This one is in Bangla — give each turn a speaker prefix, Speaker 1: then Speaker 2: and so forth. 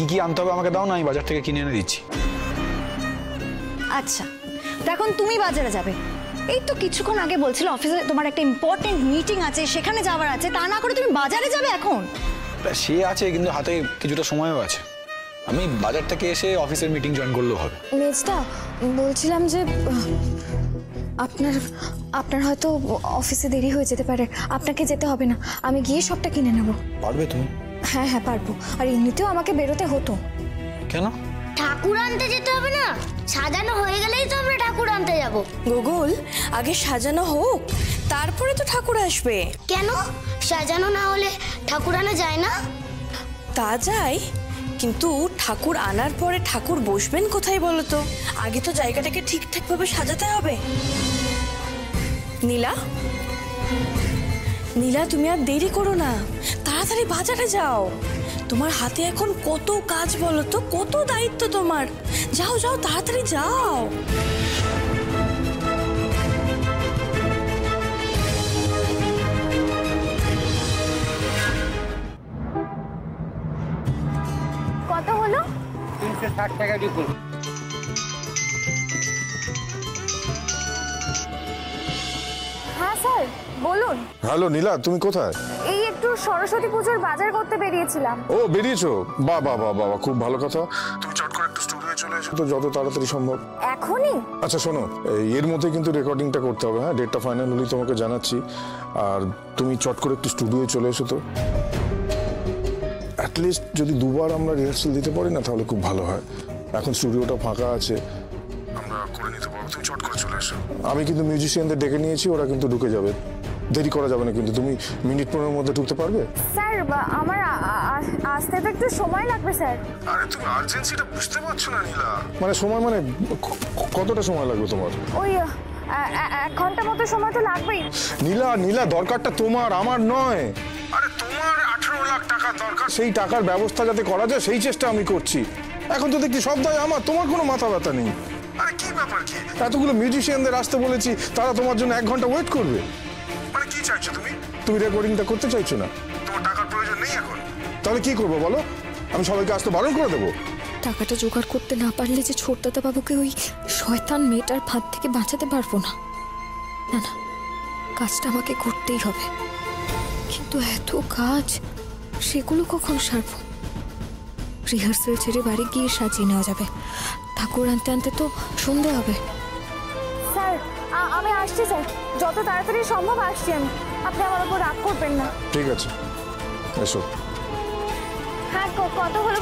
Speaker 1: কি কি আনতে হবে আমাকে দাও না, আমি বাজার থেকে কিনে এনে দিচ্ছি।
Speaker 2: আচ্ছা এখন তুমি বাজারে যাবে? এই তো কিছুক্ষণ আগে বলছিল অফিসে তোমার একটা ইম্পর্টেন্ট মিটিং আছে, সেখানে যাওয়ার আছে, তা না করে তুমি বাজারে যাবে এখন?
Speaker 1: সে আছে, কিন্তু হাতে কিছুটা সময়ও আছে। আমি বাজার থেকে এসে অফিসের মিটিং জয়েন করলেও হবে।
Speaker 3: মেজদা, বলছিলাম যে আপনার আপনার হয়তো অফিসে দেরি হয়ে যেতে পারে, আপনাকে যেতে হবে না, আমি গিয়ে সবটা কিনে নেব।
Speaker 1: পারবে তুমি?
Speaker 3: হ্যাঁ হ্যাঁ পারবো, আর এমনিতেও আমাকে বেরোতে হতো।
Speaker 1: কেন?
Speaker 4: ঠাকুর আনতে যেতে হবে না? সাজানো হয়ে গেলেই তো আমরা ঠাকুর আনতে যাব।
Speaker 5: গুগল, আগে সাজানো হোক, তারপরে তো ঠাকুর আসবে।
Speaker 4: কেন সাজানো না হলে ঠাকুর আনা যায় না?
Speaker 5: তা যায়, কিন্তু ঠাকুর আনার পরে ঠাকুর বসবেন কোথায় বলো তো? আগে তো জায়গাটাকে ঠিকঠাক ভাবে সাজাতে হবে। নীলা, নীলা, তুমি আর দেরি করো না, তাড়াতাড়ি বাজারে যাও। তোমার হাতে এখন কত কাজ বলো তো, কত দায়িত্ব তোমার। যাও যাও, তাড়াতাড়ি যাও।
Speaker 3: কত হলো?
Speaker 6: 360 টাকা দিবো।
Speaker 3: হ্যাঁ স্যার বলুন।
Speaker 7: হ্যালো নীলা, তুমি কোথায়?
Speaker 3: এই একটু সরস্বতী পুজোর বাজার করতে বেরিয়েছিলাম।
Speaker 7: ও বেরিয়েছো? বাহ বাহ বাহ বাহ, খুব ভালো কথা। তুমি চট করে একটু স্টুডিওতে চলে এসো তো, যত তাড়াতাড়ি সম্ভব।
Speaker 3: এখনই?
Speaker 7: আচ্ছা শোনো, এর মধ্যে কিন্তু রেকর্ডিংটা করতে হবে, হ্যাঁ? ডেটটা ফাইনাল হলেই তোমাকে জানাচ্ছি। আর তুমি চট করে একটু স্টুডিওতে চলে এসো তো। অ্যাটলিস্ট যদি দুবার আমরা রিহার্সাল দিতে পারি না, তাহলে খুব ভালো হয়। এখন স্টুডিওটা ফাঁকা আছে, আমরা করে নিতে পারবো। তুমি চট করে চলে এসো। আমি কিন্তু মিউজিশিয়ানদের ডেকে নিয়েছি, ওরা কিন্তু ঢুকে যাবে, দেরি করা যাবে না কিন্তু। তুমি মিনিট 15 মধ্যে ঢুকতে পারবে?
Speaker 3: স্যার আমার আসতে তো একটু সময় লাগবে স্যার।
Speaker 7: আরে তুমি আর্জেন্সিটা বুঝতে পারছো না নীলা। মানে সময় মানে কতটা সময় লাগবে তোমার?
Speaker 3: ওই 1 ঘন্টা মতো সময় তো লাগবেই।
Speaker 7: নীলা নীলা, দরকারটা তোমার, আমার নয়। আরে তোমার 18 লাখ টাকা দরকার, সেই টাকার ব্যবস্থা যাতে করা যায় সেই চেষ্টা আমি করছি। এখন তো দেখছি সব দায় আমার, তোমার কোনো মাথা ব্যথা নেই। আরে কি ব্যাপার কি? এতগুলো মিউজিশিয়ানদের আসতে বলেছি, তারা তোমার জন্য 1 ঘন্টা ওয়েট করবে? মানে কি চাইছো তুমি? তুমি রেকর্ডিংটা করতে চাইছো না? তোমার টাকার প্রয়োজন নেই এখন? তাহলে কি করবো বলো? আমি সবাইকে আসতে বারণ করে দেবো?
Speaker 3: টাকাটা জোগাড় করতে না পারলে যে ছোটদাদা বাবুকে ওই শয়তান মেয়েটার ফাঁদ থেকে বাঁচাতে পারবো না। না না, কাজটা আমাকে করতেই হবে। কিন্তু এত কাজ, সেগুলো কখন সারবো? রিহার্সাল ছেড়ে বাড়ি গিয়ে সাজিয়ে নেওয়া যাবে, ঠাকুর আনতে আনতে তো সন্ধে হবে। স্যার আমি আসছি স্যার, যত তাড়াতাড়ি সম্ভব আসছি আমি, আপনি আমার উপর রাগ করবেন না।
Speaker 7: ঠিক আছে, এসো।
Speaker 3: হ্যাঁ কত হলো